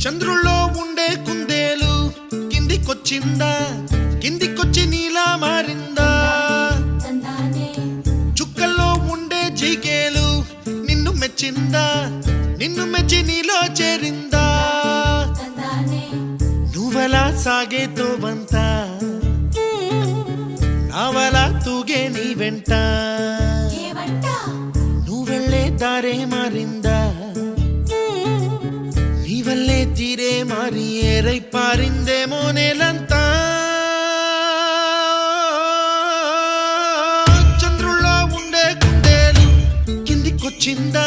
చంద్రుల్లో ఉండే కుందేలు కిందికొచ్చిందా, కిందికొచ్చి నీలా మారిందా? చుక్కల్లో ఉండే జీకేలు నిన్ను మెచ్చిందా, నిన్ను మెచ్చి నీలో చేరిందా? నువ్వలా సాగే తోవంతా నావలా తూగే నీ వెంట, నువ్వెళ్ళే దారే మారిందా, నీ వల్లే తీరే మారి ఏరై పారిందేమో నేలంతా. చంద్రుల్లో ఉండే కుందేలు కిందికొచ్చిందా,